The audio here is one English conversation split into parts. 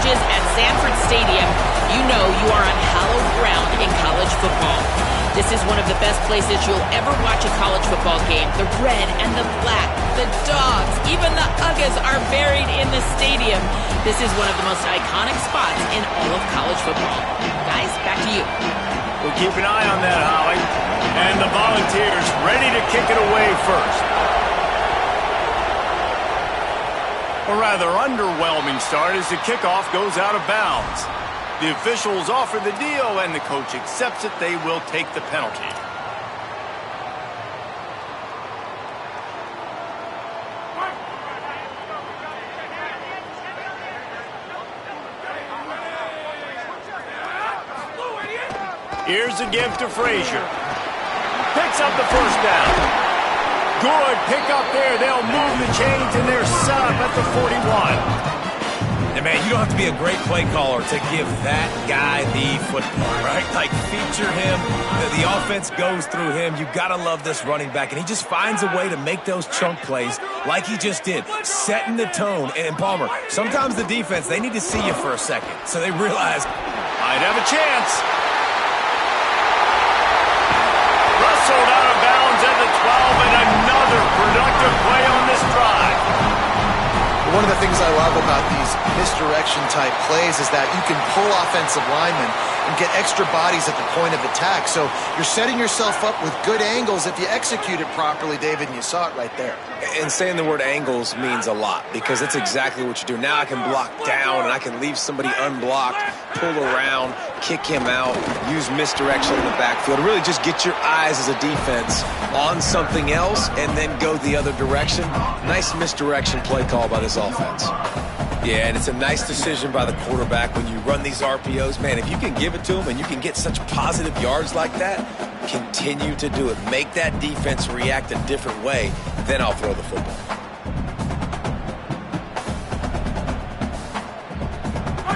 scrimmages at Sanford Stadium, you know you are on hallowed ground in college football. This is one of the best places you'll ever watch a college football game. The red and the black, the dogs, even the Uggas are buried in the stadium. This is one of the most iconic spots in all of college football. Guys, back to you. We'll keep an eye on that, Holly. And the Volunteers ready to kick it away first. A rather underwhelming start as the kickoff goes out of bounds. The officials offer the deal, and the coach accepts it. They will take the penalty. Here's a give to Frazier. Picks up the first down. Good pick up there. They'll move the chains, and they're set up at the 41. And, man, you don't have to be a great play caller to give that guy the football, right? Like, feature him. The offense goes through him. You got to love this running back. And he just finds a way to make those chunk plays like he just did, setting the tone. And, Palmer, sometimes the defense, they need to see you for a second. So they realize, might have a chance. Wrestled out of bounds at the 12, and another productive play on this drive. One of the things I love about these misdirection-type plays is that you can pull offensive linemen and get extra bodies at the point of attack. So you're setting yourself up with good angles if you execute it properly, David, and you saw it right there. And saying the word angles means a lot because that's exactly what you do. Now I can block down and I can leave somebody unblocked, pull around, kick him out, use misdirection in the backfield. Really just get your eyes as a defense on something else and then go the other direction. Nice misdirection play call by this offense. Yeah, and it's a nice decision by the quarterback when you run these RPOs. Man, if you can give it to them and you can get such positive yards like that, continue to do it. Make that defense react a different way, then I'll throw the football.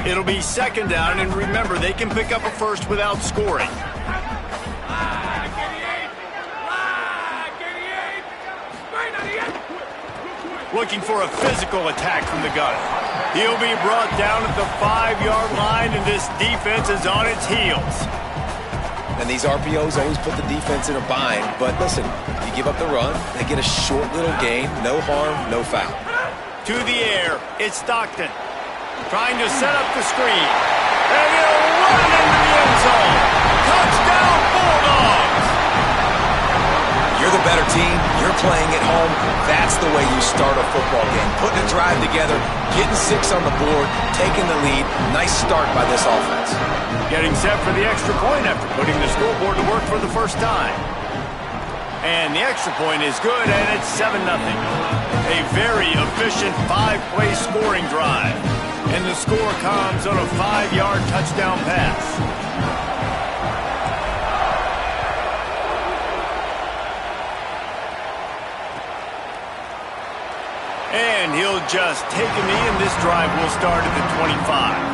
It'll be second down, and remember, they can pick up a first without scoring. Looking for a physical attack from the gun. He'll be brought down at the 5-yard line, and this defense is on its heels. And these RPOs always put the defense in a bind. But listen, you give up the run, they get a short little gain, no harm, no foul. To the air, it's Stockton. Trying to set up the screen. And he'll run into the end zone. Touchdown, Bulldogs! You're the better team. You're playing at home. That's the way you start a football game. Putting a drive together, getting 6 on the board, taking the lead. Nice start by this offense. Getting set for the extra point after putting the scoreboard to work for the first time. And the extra point is good, and it's 7-0. A very efficient 5-play scoring drive. And the score comes on a 5-yard touchdown pass. And he'll just take a knee, and this drive will start at the 25.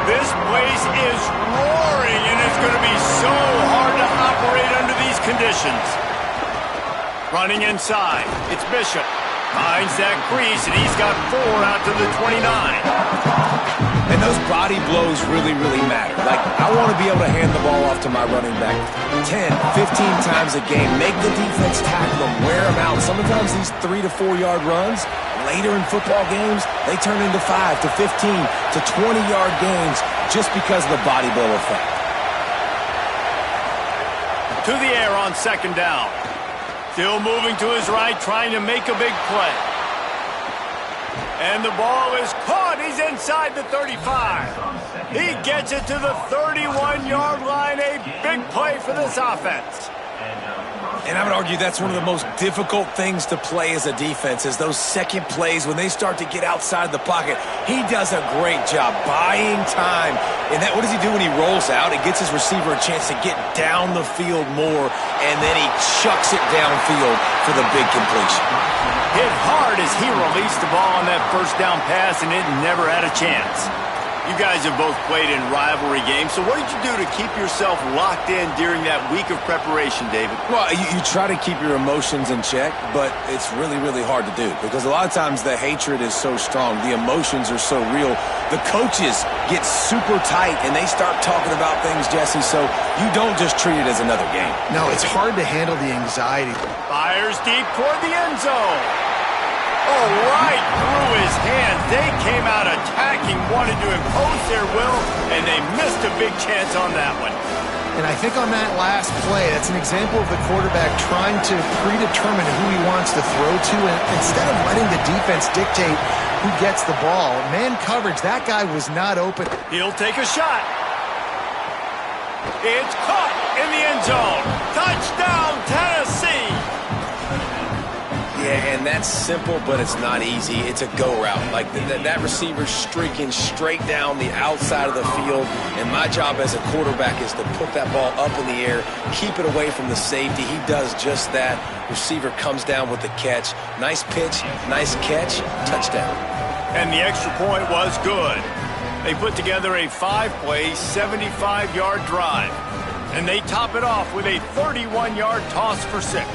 This place is roaring, and it's going to be so hard to operate under these conditions. Running inside, it's Bishop. Finds that crease, and he's got 4 out to the 29. And those body blows really, really matter. Like, I want to be able to hand the ball off to my running back 10, 15 times a game. Make the defense tackle them, wear them out. Sometimes these 3 to 4 yard runs, later in football games, they turn into 5 to 15 to 20-yard games just because of the body blow effect. To the air on second down. Still moving to his right, trying to make a big play. And the ball is caught. He's inside the 35. He gets it to the 31-yard line. A big play for this offense. And I would argue that's one of the most difficult things to play as a defense is those second plays when they start to get outside the pocket. He does a great job buying time. And what does he do when he rolls out? It gets his receiver a chance to get down the field more, and then he chucks it downfield for the big completion. Hit hard as he released the ball on that first down pass, and it never had a chance. You guys have both played in rivalry games, so what did you do to keep yourself locked in during that week of preparation, David? Well, you try to keep your emotions in check, but it's really, really hard to do because a lot of times the hatred is so strong. The emotions are so real. The coaches get super tight, and they start talking about things, Jesse, so you don't just treat it as another game. No, it's hard to handle the anxiety. Fires deep toward the end zone. Oh, right through his hands. They came out attacking, wanted to impose their will, and they missed a big chance on that one. And I think on that last play, that's an example of the quarterback trying to predetermine who he wants to throw to, and instead of letting the defense dictate who gets the ball. Man coverage, that guy was not open. He'll take a shot. It's caught in the end zone. Touchdown, Tennessee. Yeah, and that's simple, but it's not easy. It's a go route. Like that receiver's streaking straight down the outside of the field, and my job as a quarterback is to put that ball up in the air, keep it away from the safety. He does just that. Receiver comes down with the catch. Nice pitch, nice catch, touchdown. And the extra point was good. They put together a 5-play, 75-yard drive, and they top it off with a 31-yard toss for 6.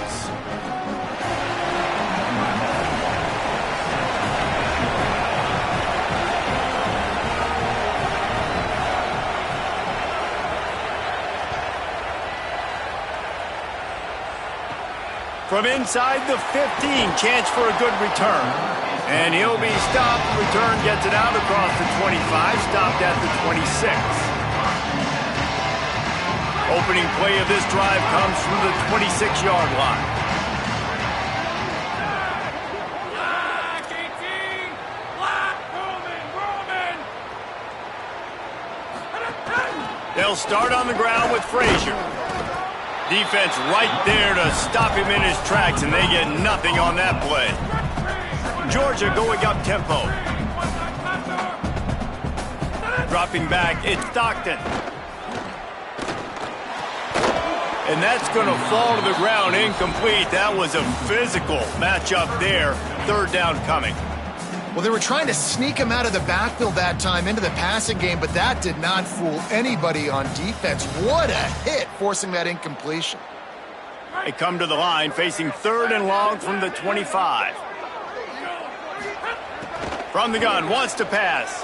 From inside the 15, chance for a good return. And he'll be stopped. Return gets it out across the 25, stopped at the 26. Opening play of this drive comes from the 26-yard line. They'll start on the ground with Frazier. Defense right there to stop him in his tracks, and they get nothing on that play. Georgia going up tempo. Dropping back, it's Stockton. And that's going to fall to the ground, incomplete. That was a physical matchup there. Third down coming. Well, they were trying to sneak him out of the backfield that time into the passing game, but that did not fool anybody on defense. What a hit, forcing that incompletion. They come to the line, facing 3rd and long from the 25. From the gun, wants to pass.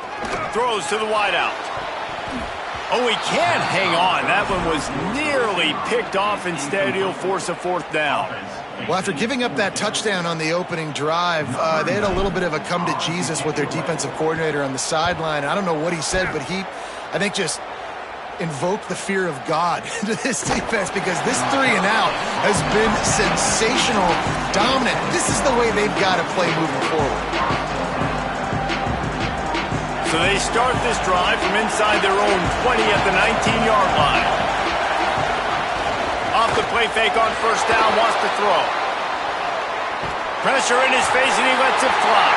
Throws to the wideout. Oh, he can't hang on. That one was nearly picked off. Instead, he'll force a 4th down. Well, after giving up that touchdown on the opening drive, they had a little bit of a come to Jesus with their defensive coordinator on the sideline. I don't know what he said, but he, I think, just invoked the fear of God into this defense because this 3 and out has been sensational, dominant. This is the way they've got to play moving forward. So they start this drive from inside their own 20 at the 19-yard line. Off the play fake on first down, wants to throw. Pressure in his face, and he lets it fly.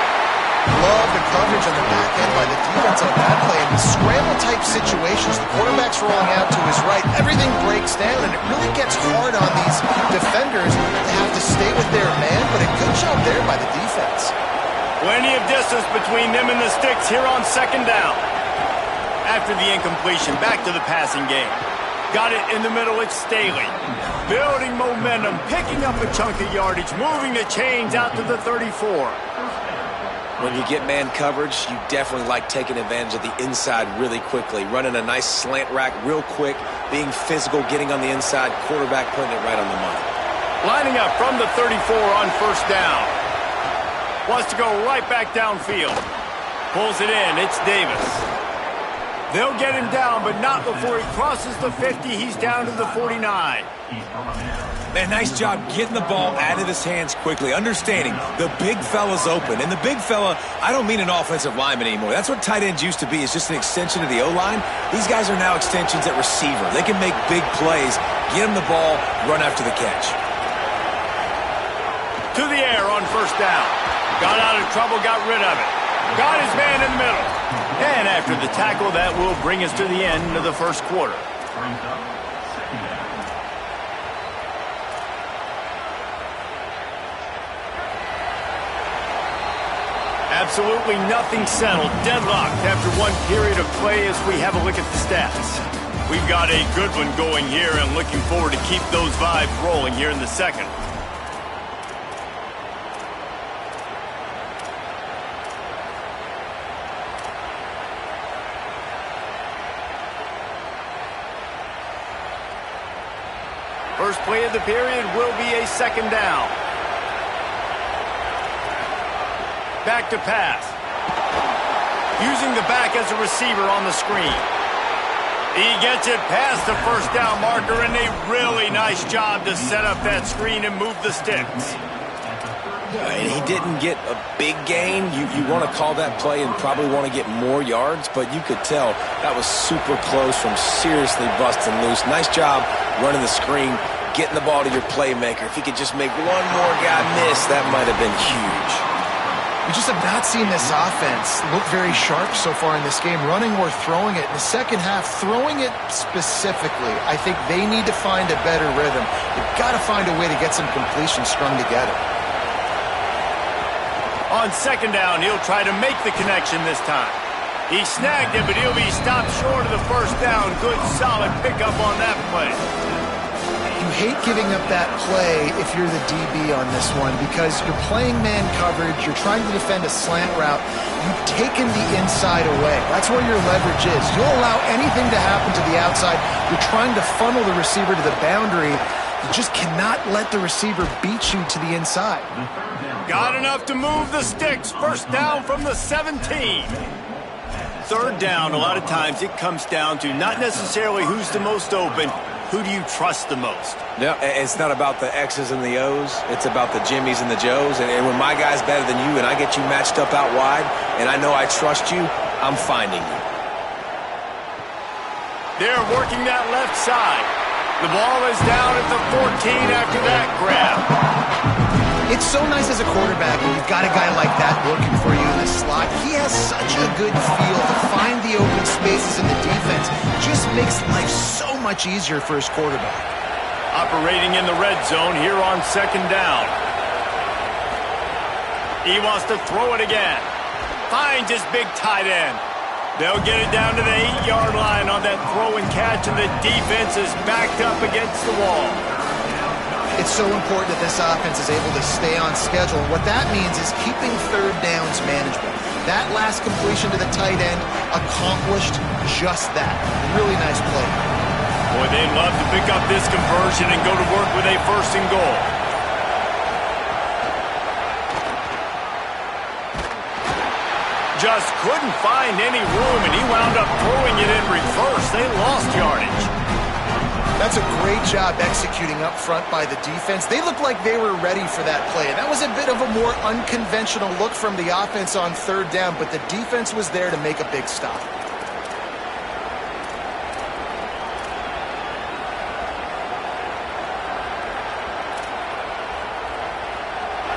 Love the coverage on the back end by the defense on that play. In scramble-type situations, the quarterback's rolling out to his right. Everything breaks down, and it really gets hard on these defenders to have to stay with their man, but a good job there by the defense. Plenty of distance between them and the sticks here on 2nd down. After the incompletion, back to the passing game. Got it in the middle, it's Staley. Building momentum, picking up a chunk of yardage, moving the chains out to the 34. When you get man coverage, you definitely like taking advantage of the inside really quickly. Running a nice slant rack real quick, being physical, getting on the inside, quarterback putting it right on the money. Lining up from the 34 on first down. Wants to go right back downfield. Pulls it in, it's Davis. They'll get him down, but not before he crosses the 50. He's down to the 49. Man, nice job getting the ball out of his hands quickly, understanding the big fella's open. And the big fella, I don't mean an offensive lineman anymore. That's what tight ends used to be, is just an extension of the O-line. These guys are now extensions at receiver. They can make big plays, get him the ball, run after the catch. To the air on first down. Got out of trouble, got rid of it. Got his man in the middle. And after the tackle, that will bring us to the end of the first quarter. Absolutely nothing settled. Deadlocked after one period of play as we have a look at the stats. We've got a good one going here and looking forward to keep those vibes rolling here in the second. First play of the period will be a second down. Back to pass. Using the back as a receiver on the screen. He gets it past the first down marker, and a really nice job to set up that screen and move the sticks. And he didn't get a big gain. You want to call that play and probably want to get more yards, but you could tell that was super close from seriously busting loose. Nice job running the screen, getting the ball to your playmaker. If he could just make one more guy miss, that might have been huge. We just have not seen this offense look very sharp so far in this game, running or throwing it. In the second half, throwing it specifically, I think they need to find a better rhythm. They've got to find a way to get some completions strung together. On second down, he'll try to make the connection this time. He snagged it, but he'll be stopped short of the first down. Good, solid pickup on that play. You hate giving up that play if you're the DB on this one because you're playing man coverage, you're trying to defend a slant route, you've taken the inside away. That's where your leverage is. You'll allow anything to happen to the outside. You're trying to funnel the receiver to the boundary. You just cannot let the receiver beat you to the inside. Got enough to move the sticks. First down from the 17. Third down, a lot of times it comes down to not necessarily who's the most open. Who do you trust the most? No, it's not about the X's and the O's. It's about the Jimmies and the Joes. And when my guy's better than you and I get you matched up out wide and I know I trust you, I'm finding you. They're working that left side. The ball is down at the 14 after that grab. It's so nice as a quarterback when you've got a guy like that working for you in the slot. He has such a good feel to find the open spaces in the defense. Just makes life so much easier for his quarterback. Operating in the red zone here on second down. He wants to throw it again. Finds his big tight end. They'll get it down to the 8-yard line on that throw and catch, and the defense is backed up against the wall. It's so important that this offense is able to stay on schedule. And what that means is keeping third downs manageable. That last completion to the tight end accomplished just that. Really nice play. Boy, they'd love to pick up this conversion and go to work with a first and goal. Just couldn't find any room, and he wound up throwing it in reverse. They lost yardage. That's a great job executing up front by the defense. They looked like they were ready for that play. And that was a bit of a more unconventional look from the offense on third down, but the defense was there to make a big stop.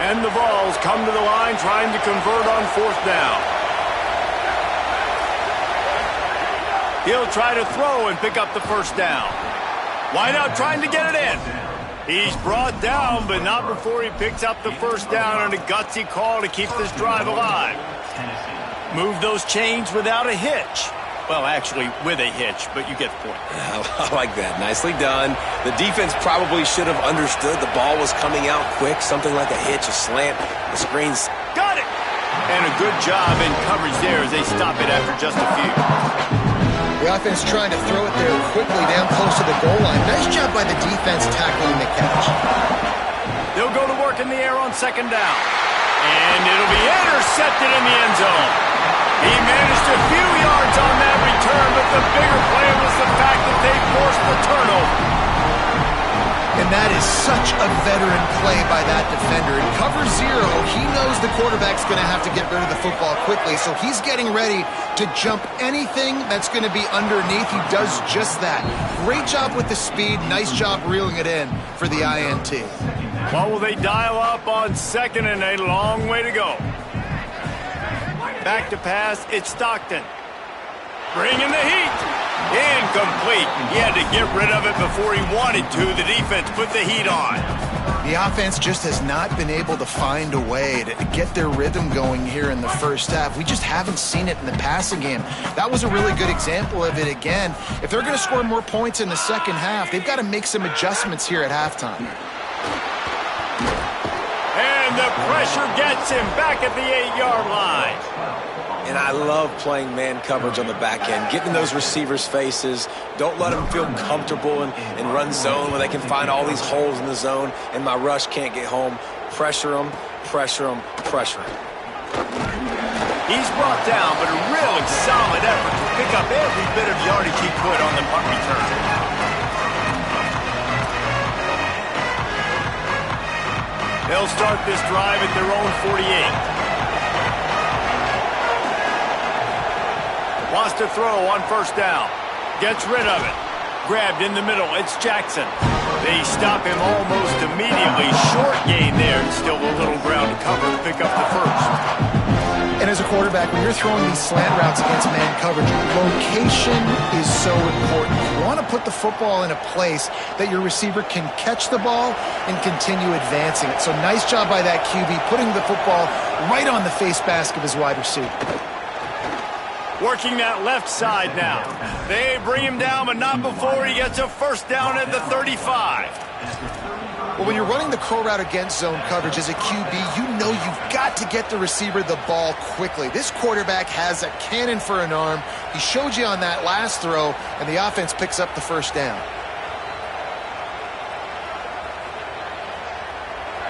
And the Vols come to the line trying to convert on fourth down. He'll try to throw and pick up the first down. Wide out trying to get it in. He's brought down, but not before he picks up the first down on a gutsy call to keep this drive alive. Move those chains without a hitch. Well, actually, with a hitch, but you get the point. I like that. Nicely done. The defense probably should have understood the ball was coming out quick, something like a hitch, a slant, the screens. Got it! And a good job in coverage there as they stop it after just a few. The offense trying to throw it there quickly down close to the goal line. Nice job by the defense tackling the catch. They'll go to work in the air on second down. And it'll be intercepted in the end zone. He managed a few yards on that return, but the bigger play was the fact that they forced the turnover. And that is such a veteran play by that defender. In cover 0, he knows the quarterback's going to have to get rid of the football quickly, so he's getting ready to jump anything that's going to be underneath. He does just that. Great job with the speed. Nice job reeling it in for the INT. What will they dial up on 2nd and a long way to go? Back to pass, it's Stockton. Bringing the heat. Incomplete. He had to get rid of it before he wanted to. The defense put the heat on. The offense just has not been able to find a way to get their rhythm going here in the first half. We just haven't seen it in the passing game. That was a really good example of it again. If they're going to score more points in the second half, they've got to make some adjustments here at halftime. And the pressure gets him back at the 8-yard line. And I love playing man coverage on the back end, getting in those receivers' faces. Don't let them feel comfortable and run zone where they can find all these holes in the zone and my rush can't get home. Pressure them, pressure them, pressure them. He's brought down, but a really solid effort to pick up every bit of yardage he could on the punt return. They'll start this drive at their own 48. Wants to throw on 1st down. Gets rid of it. Grabbed in the middle. It's Jackson. They stop him almost immediately. Short gain there and still a little ground to cover to pick up the 1st. And as a quarterback, when you're throwing these slant routes against man coverage, location is so important. You want to put the football in a place that your receiver can catch the ball and continue advancing it. So nice job by that QB, putting the football right on the face mask of his wide receiver. Working that left side now. They bring him down, but not before he gets a 1st down at the 35. Well, when you're running the curl route against zone coverage as a QB, you know you've got to get the receiver the ball quickly. This quarterback has a cannon for an arm. He showed you on that last throw, and the offense picks up the 1st down.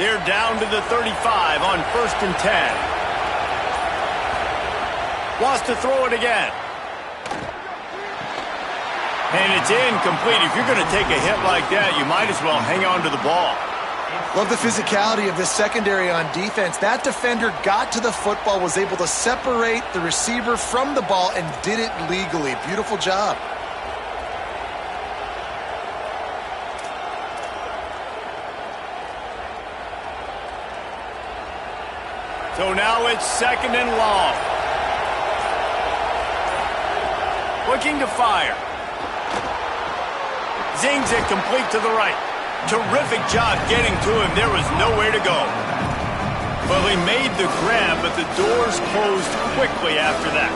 They're down to the 35 on 1st and 10. Wants to throw it again. And it's incomplete. If you're going to take a hit like that, you might as well hang on to the ball. Love the physicality of this secondary on defense. That defender got to the football, was able to separate the receiver from the ball, and did it legally. Beautiful job. So now it's 2nd and long. Looking to fire. Zings it complete to the right. Terrific job getting to him. There was nowhere to go. Well, he made the grab, but the doors closed quickly after that.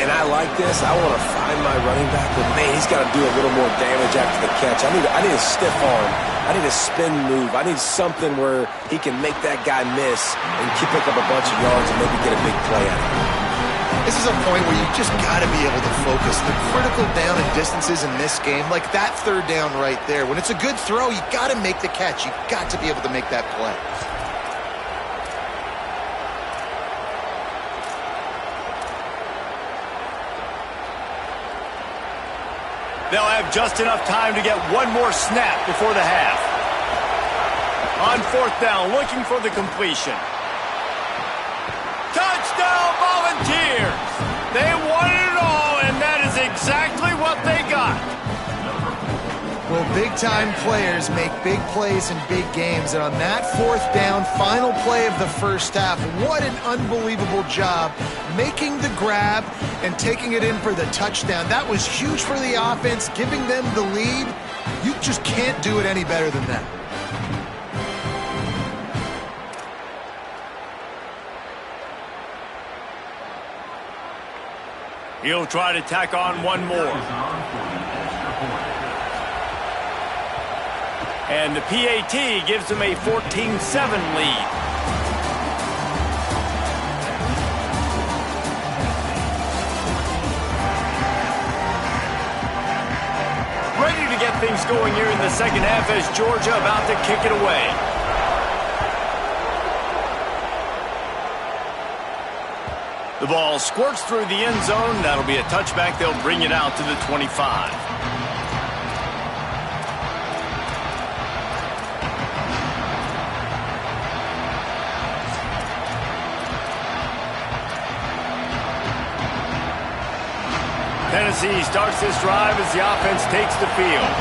And I like this. I want to find my running back, but man, he's got to do a little more damage after the catch. I need a stiff arm. I need a spin move. I need something where he can make that guy miss and pick up a bunch of yards and maybe get a big play out of it. This is a point where you just got to be able to focus. The critical down and distances in this game, like that 3rd down right there. When it's a good throw, you got to make the catch. You got to be able to make that play. They'll have just enough time to get one more snap before the half. On 4th down, looking for the completion. Touchdown, Volunteers! They wanted it all, and that is exactly what they got. Well, big-time players make big plays in big games, and on that 4th down, final play of the first half, what an unbelievable job making the grab and taking it in for the touchdown. That was huge for the offense, giving them the lead. You just can't do it any better than that. He'll try to tack on one more. And the PAT gives him a 14-7 lead. Ready to get things going here in the second half as Georgia about to kick it away. The ball squirts through the end zone. That'll be a touchback. They'll bring it out to the 25. as he starts this drive as the offense takes the field.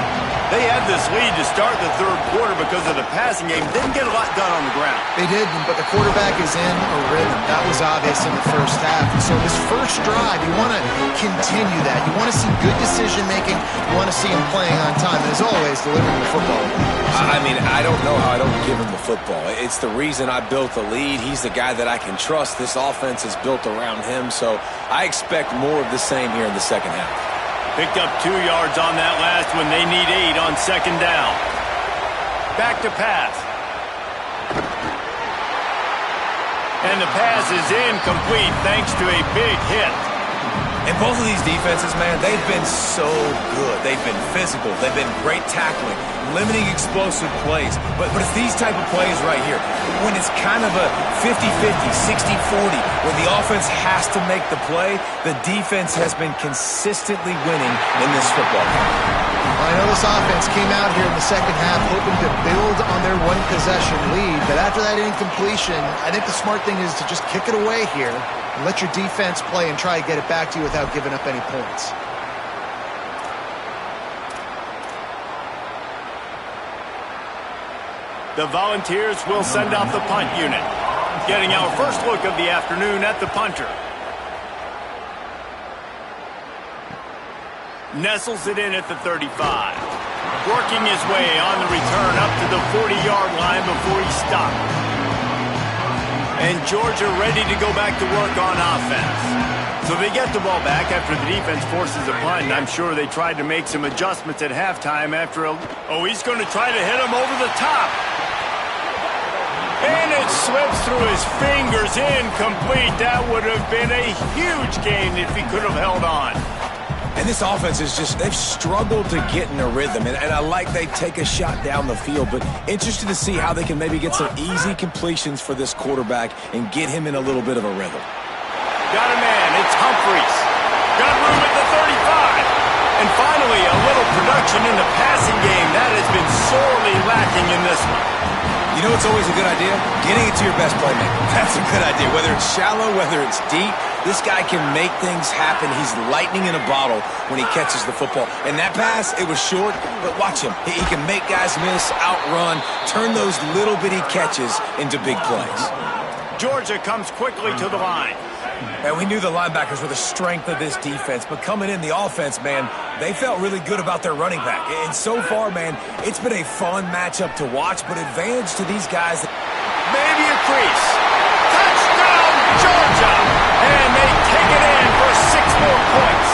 They had this lead to start the third quarter because of the passing game. Didn't get a lot done on the ground. They didn't, but the quarterback is in a rhythm. That was obvious in the first half. And so this first drive, you want to continue that. You want to see good decision-making. You want to see him playing on time. And as always, delivering the football. I mean, I don't know how I don't give him the football. It's the reason I built the lead. He's the guy that I can trust. This offense is built around him, so I expect more of the same here in the second half. Picked up 2 yards on that last one. They need 8 on second down. Back to pass. And the pass is incomplete thanks to a big hit. And both of these defenses, man, they've been so good. They've been physical. They've been great tackling, limiting explosive plays. But it's these type of plays right here, when it's kind of a 50-50, 60-40, when the offense has to make the play, the defense has been consistently winning in this football game. I know this offense came out here in the second half hoping to build on their one-possession lead, but after that incompletion, I think the smart thing is to just kick it away here and let your defense play and try to get it back to you without giving up any points. The Volunteers will send out the punt unit. Getting our first look of the afternoon at the punter. Nestles it in at the 35. Working his way on the return up to the 40-yard line before he stopped. And Georgia ready to go back to work on offense. So they get the ball back after the defense forces a punt. I'm sure they tried to make some adjustments at halftime after a... Oh, he's going to try to hit him over the top. And it slips through his fingers, incomplete. That would have been a huge gain if he could have held on. And this offense is just, they've struggled to get in a rhythm. And I like they take a shot down the field, but interested to see how they can maybe get some easy completions for this quarterback and get him in a little bit of a rhythm. Got a man, it's Humphreys. Got room at the 35. And finally, a little production in the passing game. That has been sorely lacking in this one. You know what's always a good idea? Getting it to your best playmaker. That's a good idea. Whether it's shallow, whether it's deep, this guy can make things happen. He's lightning in a bottle when he catches the football. And that pass, it was short, but watch him. He can make guys miss, outrun, turn those little bitty catches into big plays. Georgia comes quickly to the line. And we knew the linebackers were the strength of this defense, but coming in the offense, man, they felt really good about their running back. And so far, man, it's been a fun matchup to watch, but advantage to these guys. Maybe a crease. Touchdown, Georgia! And they take it in for 6 more points.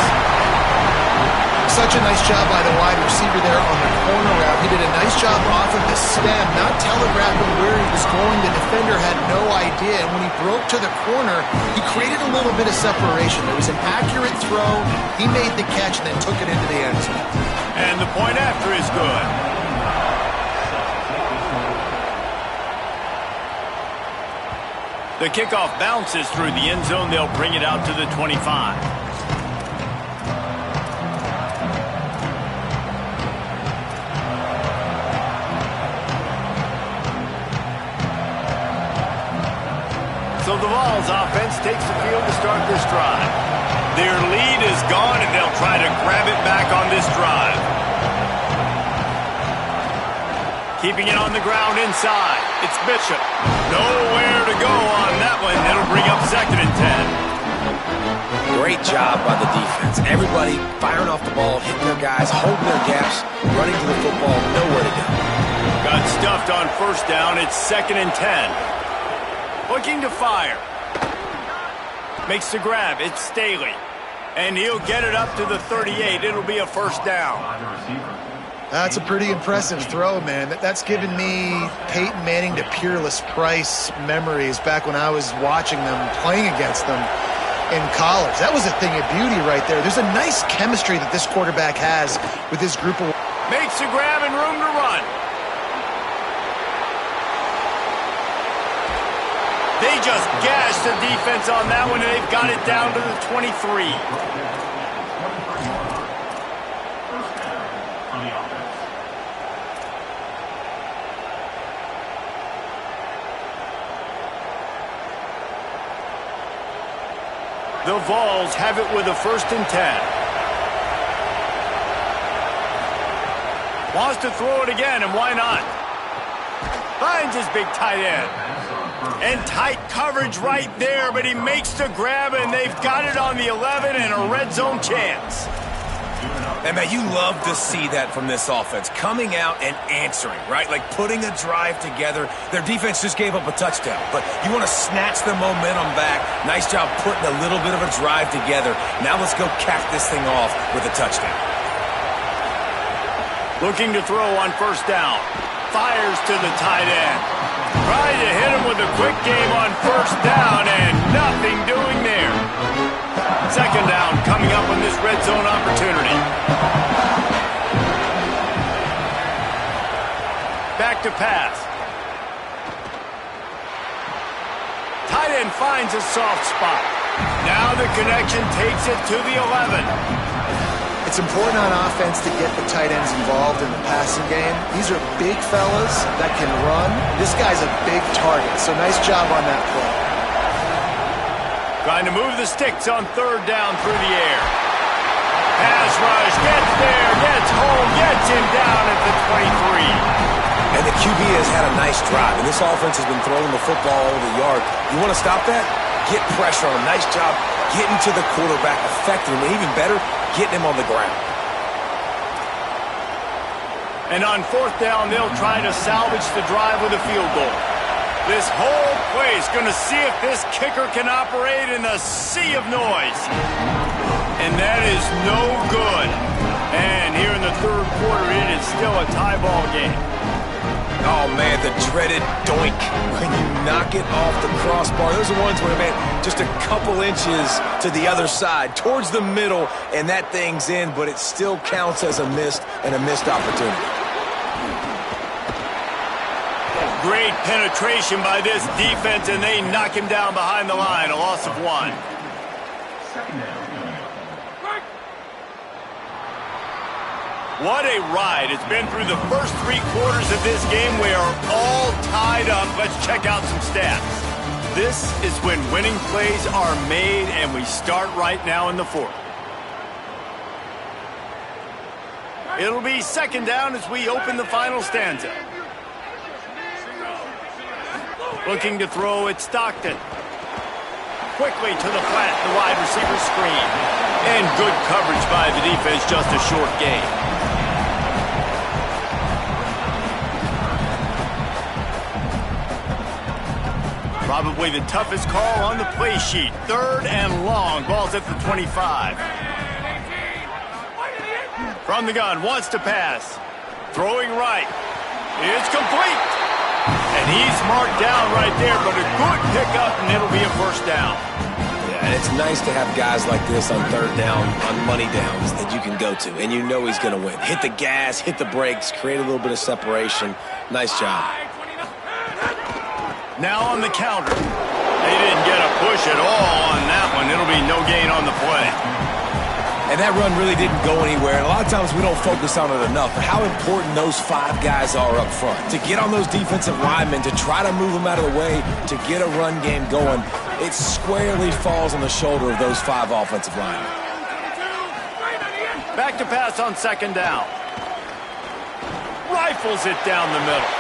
Such a nice job by the wide receiver there on the corner route. He did a nice job off of the stem, not telegraphing where he was going. The defender had no idea. And when he broke to the corner, he created a little bit of separation. There was an accurate throw. He made the catch and then took it into the end zone. And the point after is good. The kickoff bounces through the end zone. They'll bring it out to the 25. So the Vols offense takes the field to start this drive. Their lead is gone, and they'll try to grab it back on this drive. Keeping it on the ground inside. It's Bishop. Nowhere to go on that one. It'll bring up 2nd and 10. Great job by the defense. Everybody firing off the ball, hitting their guys, holding their gaps, running to the football, nowhere to go. Got stuffed on first down. It's 2nd and 10. Looking to fire. Makes the grab. It's Staley. And he'll get it up to the 38. It'll be a first down. That's a pretty impressive throw, man. That's given me Peyton Manning to Peerless Price memories back when I was watching them, playing against them in college. That was a thing of beauty right there. There's a nice chemistry that this quarterback has with his group of... Makes the grab and room to run. They just gashed the defense on that one, and they've got it down to the 23. The Vols have it with a 1st and 10. Wants to throw it again, and why not? Finds his big tight end. And tight coverage right there, but he makes the grab, and they've got it on the 11 and a red zone chance. And, man, you love to see that from this offense, coming out and answering, right? Like putting a drive together. Their defense just gave up a touchdown, but you want to snatch the momentum back. Nice job putting a little bit of a drive together. Now let's go cap this thing off with a touchdown. Looking to throw on first down. Fires to the tight end. Trying to hit him with a quick game on first down, and nothing doing there. Second down coming up on this red zone opportunity. Back to pass. Tight end finds a soft spot. Now the connection takes it to the 11. It's important on offense to get the tight ends involved in the passing game. These are big fellas that can run. This guy's a big target, so nice job on that play. Trying to move the sticks on third down through the air. Pass rush, gets there, gets home, gets him down at the 23. And the QB has had a nice drive, and this offense has been throwing the football over the yard. You want to stop that? Get pressure on him. Nice job getting to the quarterback, affecting him, and even better, getting him on the ground. And on fourth down, they'll try to salvage the drive with a field goal. This whole play is going to see if this kicker can operate in a sea of noise. And that is no good. And here in the third quarter, it is still a tie ball game. Oh, man, the dreaded doink when you knock it off the crossbar. Those are ones where, man, just a couple inches to the other side, towards the middle, and that thing's in, but it still counts as a missed opportunity. Great penetration by this defense, and they knock him down behind the line, a loss of 1. What a ride. It's been through the first 3 quarters of this game. We are all tied up. Let's check out some stats. This is when winning plays are made, and we start right now in the fourth. It'll be second down as we open the final stanza. Looking to throw, it's Stockton. Quickly to the flat, the wide receiver screen. And good coverage by the defense, just a short gain. Probably the toughest call on the play sheet. Third and long, ball's at the 25. From the gun, wants to pass. Throwing right. It's complete. And he's marked down right there, but a good pickup, and it'll be a first down. Yeah, and it's nice to have guys like this on third down, on money downs that you can go to, and you know he's going to win. Hit the gas, hit the brakes, create a little bit of separation. Nice job. Now on the counter. They didn't get a push at all on that one. It'll be no gain on the play. And that run really didn't go anywhere. And a lot of times we don't focus on it enough, but how important those 5 guys are up front. To get on those defensive linemen, to try to move them out of the way, to get a run game going, it squarely falls on the shoulder of those 5 offensive linemen. Back to pass on second down. Rifles it down the middle.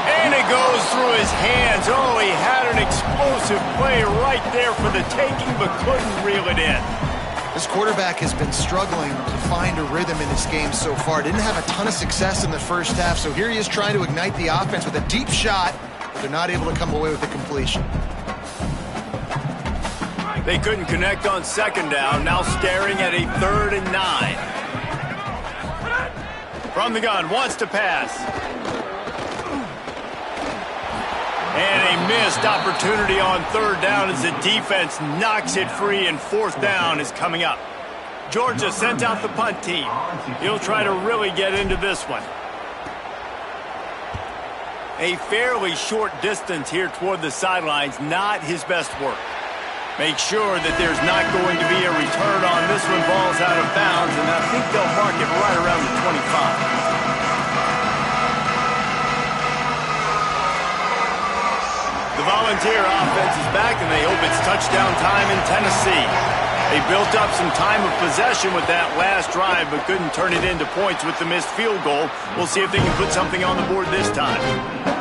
And it goes through his hands. Oh, he had an explosive play right there for the taking, but couldn't reel it in. This quarterback has been struggling to find a rhythm in this game so far. Didn't have a ton of success in the first half, so here he is trying to ignite the offense with a deep shot, but they're not able to come away with the completion. They couldn't connect on second down, now staring at a 3rd and 9. From the gun, wants to pass. And a missed opportunity on third down as the defense knocks it free, and fourth down is coming up. Georgia sent out the punt team. He'll try to really get into this one. A fairly short distance here toward the sidelines, not his best work. Make sure that there's not going to be a return on this one. Ball's out of bounds, and I think they'll mark it right around the 25. The Volunteer offense is back, and they hope it's touchdown time in Tennessee. They built up some time of possession with that last drive, but couldn't turn it into points with the missed field goal. We'll see if they can put something on the board this time.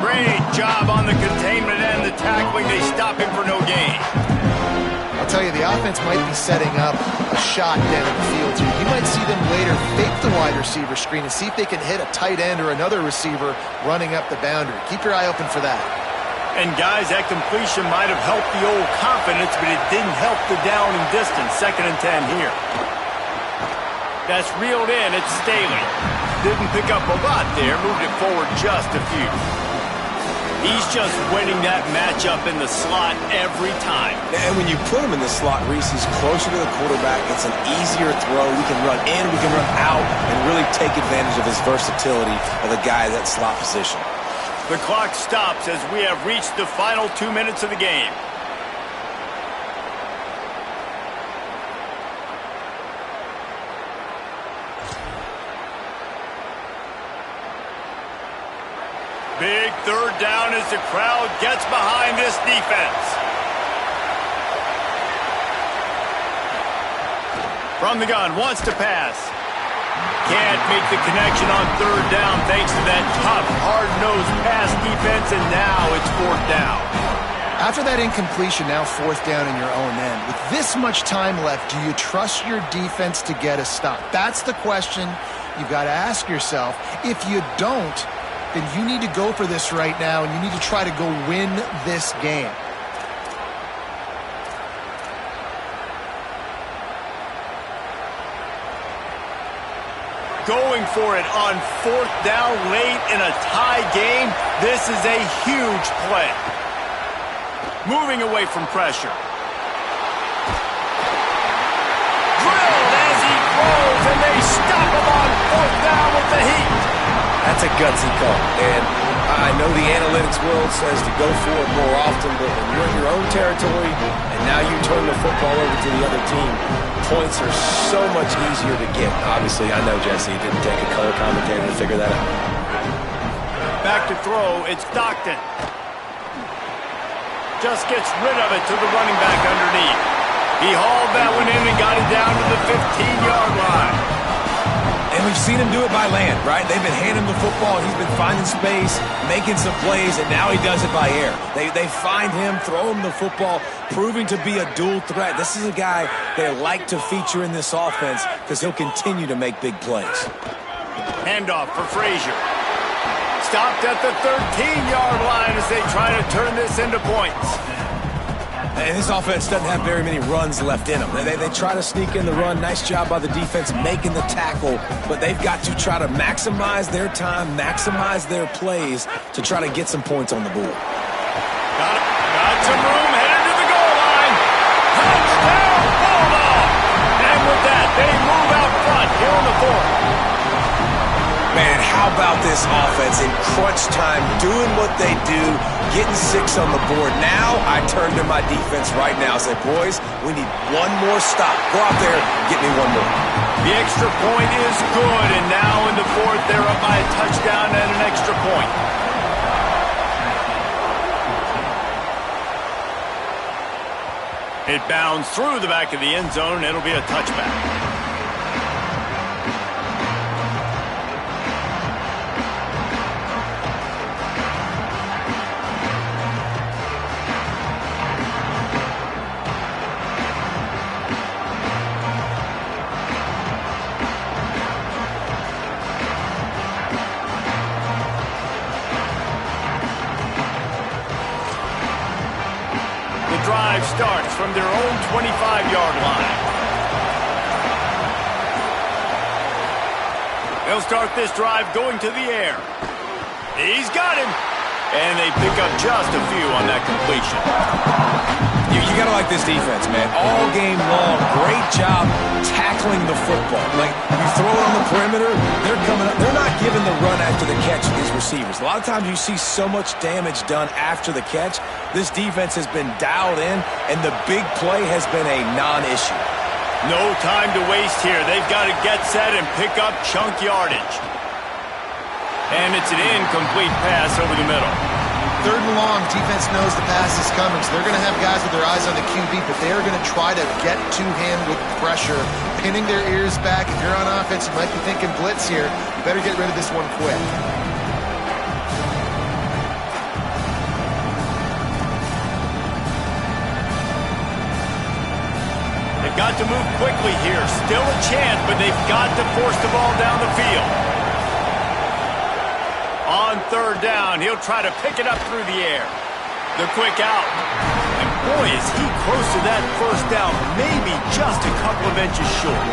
Great job on the containment and the tackling. They stop him for no gain. I'll tell you, the offense might be setting up a shot down the field here. You might see them later fake the wide receiver screen and see if they can hit a tight end or another receiver running up the boundary. Keep your eye open for that. And guys, that completion might have helped the old confidence, but it didn't help the down and distance. 2nd and 10 here. That's reeled in. It's Staley. Didn't pick up a lot there. Moved it forward just a few. He's just winning that matchup in the slot every time. And when you put him in the slot, Reese, he's closer to the quarterback. It's an easier throw. We can run in, we can run out, and really take advantage of his versatility of the guy at that slot position. The clock stops as we have reached the final 2 minutes of the game. Big 3rd down as the crowd gets behind this defense. From the gun, wants to pass. Can't make the connection on 3rd down thanks to that tough, hard-nosed pass defense, and now it's 4th down. After that incompletion, now 4th down in your own end. With this much time left, do you trust your defense to get a stop? That's the question you've got to ask yourself. If you don't, then you need to go for this right now, and you need to try to go win this game. Going for it on 4th down late in a tie game. This is a huge play. Moving away from pressure. Drilled as he throws, and they stop him on 4th down with the heat. That's a gutsy call. And I know the analytics world says to go for it more often, but when you're in your own territory and now you turn the football over to the other team, points are so much easier to get. Obviously, I know, Jesse, it didn't take a color commentator to figure that out. Back to throw, it's Stockton. Just gets rid of it to the running back underneath. He hauled that one in and got it down to the 15-yard line. And we've seen him do it by land, right? They've been handing him the football. He's been finding space, making some plays, and now he does it by air. They find him, throw him the football, proving to be a dual threat. This is a guy they like to feature in this offense because he'll continue to make big plays. Handoff for Frazier. Stopped at the 13-yard line as they try to turn this into points. And this offense doesn't have very many runs left in them. They try to sneak in the run. Nice job by the defense making the tackle, but they've got to try to maximize their time, maximize their plays to try to get some points on the board. Got some room, headed to the goal line. Touchdown, Bulldog! And with that, they move out front here in the 4th. Man, how about this offense in crunch time, doing what they do, getting 6 on the board. Now I turn to my defense right now and say, boys, we need one more stop. Go out there, get me one more. The extra point is good, and now in the 4th, they're up by a touchdown and an extra point. It bounds through the back of the end zone. It'll be a touchback. Drive starts from their own 25-yard line. They'll start this drive going to the air. He's got him. And they pick up just a few on that completion. You got to like this defense, man. All game long, great job tackling the football. Like, you throw it on the perimeter, they're coming up. They're not giving the run after the catch to these receivers. A lot of times you see so much damage done after the catch. This defense has been dialed in, and the big play has been a non-issue. No time to waste here. They've got to get set and pick up chunk yardage. And it's an incomplete pass over the middle. 3rd and long, defense knows the pass is coming, so they're going to have guys with their eyes on the QB, but they are going to try to get to him with pressure, pinning their ears back. If you're on offense, you might be thinking blitz here. You better get rid of this one quick. They've got to move quickly here. Still a chance, but they've got to force the ball down the field. On 3rd down, he'll try to pick it up through the air. The quick out. And boy, is he close to that 1st down, maybe just a couple of inches short.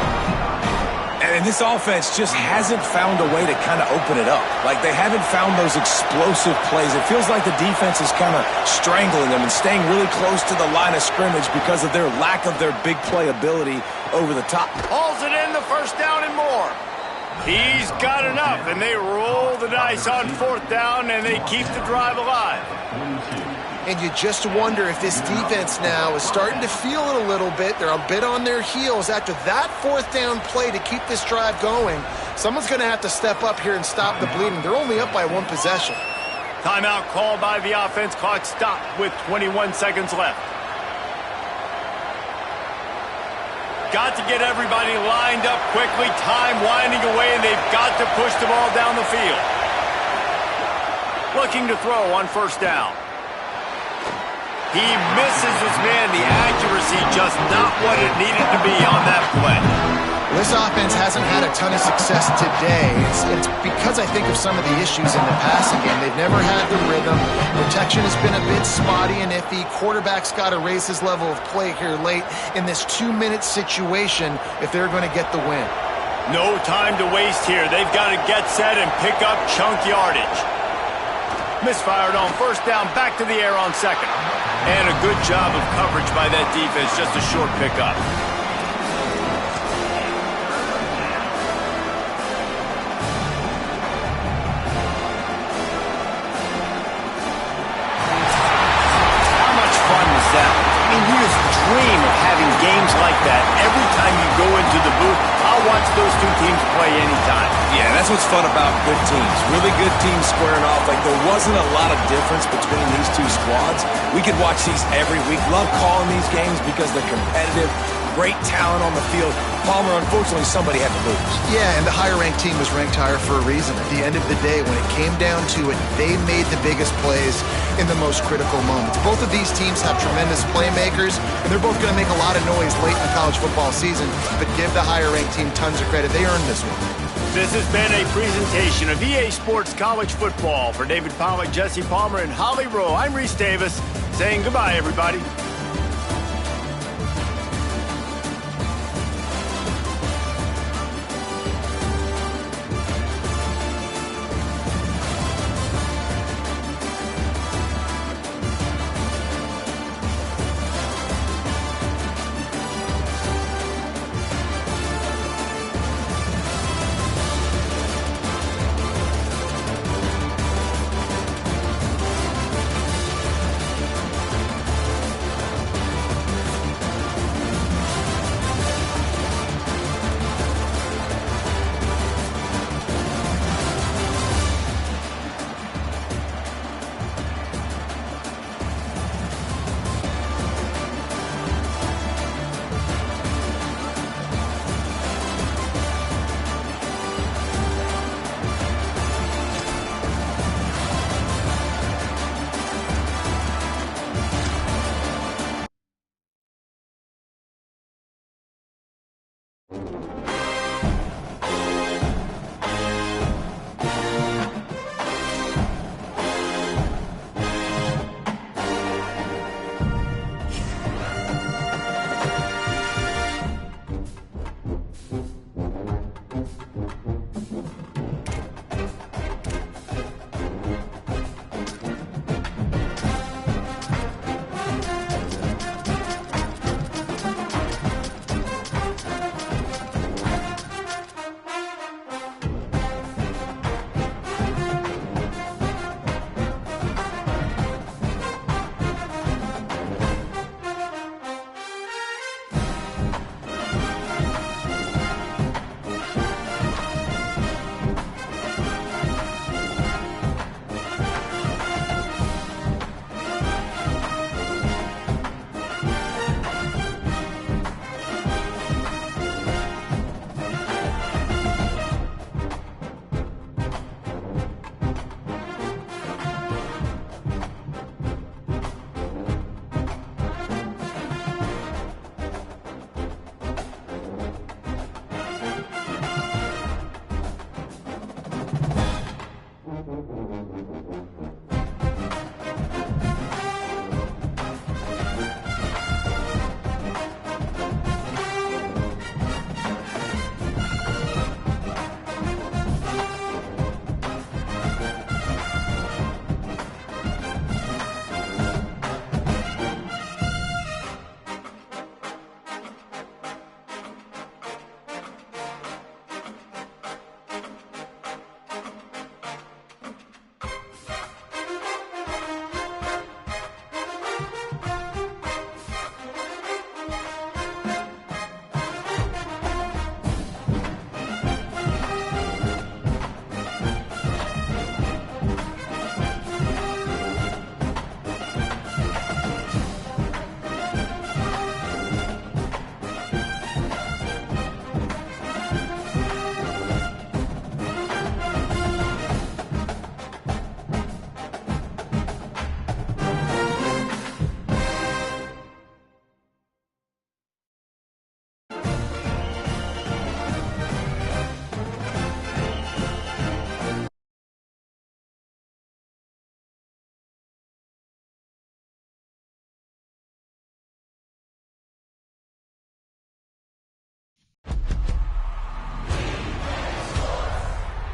And this offense just hasn't found a way to kind of open it up. Like, they haven't found those explosive plays. It feels like the defense is kind of strangling them and staying really close to the line of scrimmage because of their lack of their big play ability over the top. Hauls it in, the 1st down and more. He's got enough, and they roll the dice on 4th down, and they keep the drive alive. And you just wonder if this defense now is starting to feel it a little bit. They're a bit on their heels after that 4th down play to keep this drive going. Someone's going to have to step up here and stop the bleeding. They're only up by 1 possession. Timeout called by the offense. Clock stopped with 21 seconds left. Got to get everybody lined up quickly. Time winding away, and they've got to push the ball down the field. Looking to throw on 1st down. He misses his man. The accuracy just not what it needed to be on that play. This offense hasn't had a ton of success today. It's because I think of some of the issues in the passing game. They've never had the rhythm. Protection has been a bit spotty and iffy. Quarterback's got to raise his level of play here late in this 2-minute situation if they're going to get the win. No time to waste here. They've got to get set and pick up chunk yardage. Misfired on 1st down, back to the air on 2nd. And a good job of coverage by that defense, just a short pickup. How much fun was that? I mean, you just dream of having games like that every time you go into the booth. I'll watch those two teams play anytime. Yeah, that's what's fun about good teams. Really good teams squaring off. Like, there wasn't a lot of difference between these two squads. We could watch these every week. Love calling these games because they're competitive. Great talent on the field. Palmer, unfortunately, somebody had to lose. Yeah, and the higher-ranked team was ranked higher for a reason. At the end of the day, when it came down to it, they made the biggest plays in the most critical moments. Both of these teams have tremendous playmakers, and they're both going to make a lot of noise late in the college football season, but give the higher-ranked team tons of credit. They earned this one. This has been a presentation of EA Sports College Football. For David Pollack, Jesse Palmer, and Holly Rowe, I'm Reese Davis, saying goodbye, everybody.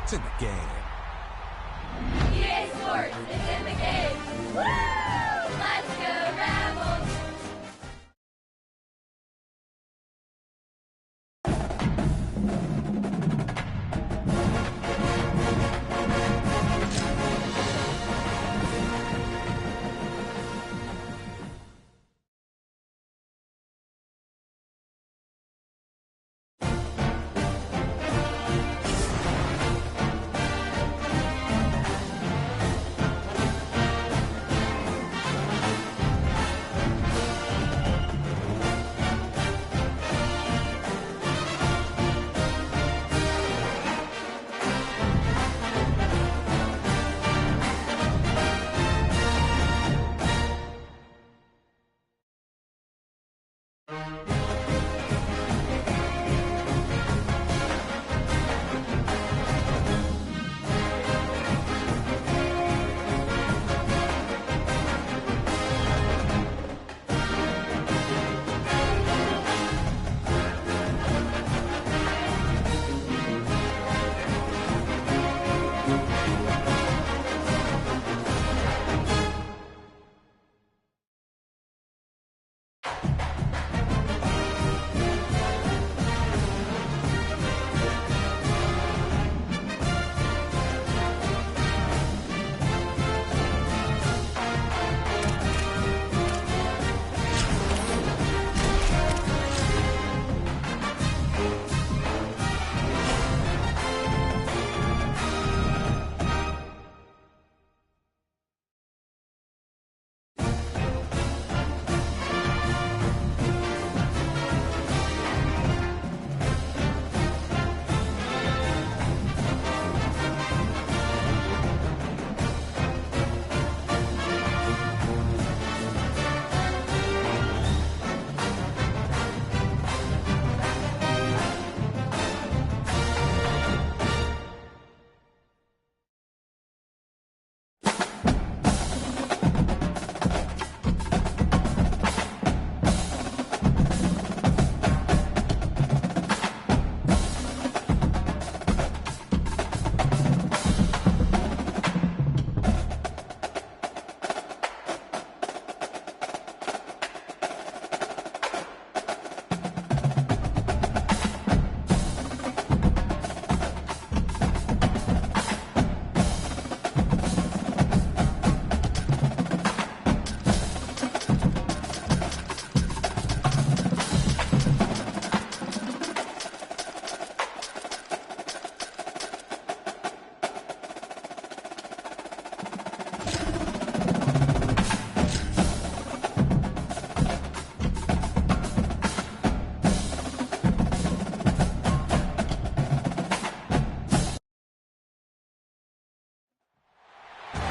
It's in the game. EA Sports is in the game. Woo! Let's go Rebels!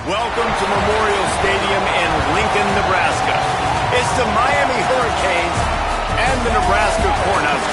Welcome to Memorial Stadium in Lincoln, Nebraska. It's the Miami Hurricanes and the Nebraska Cornhuskers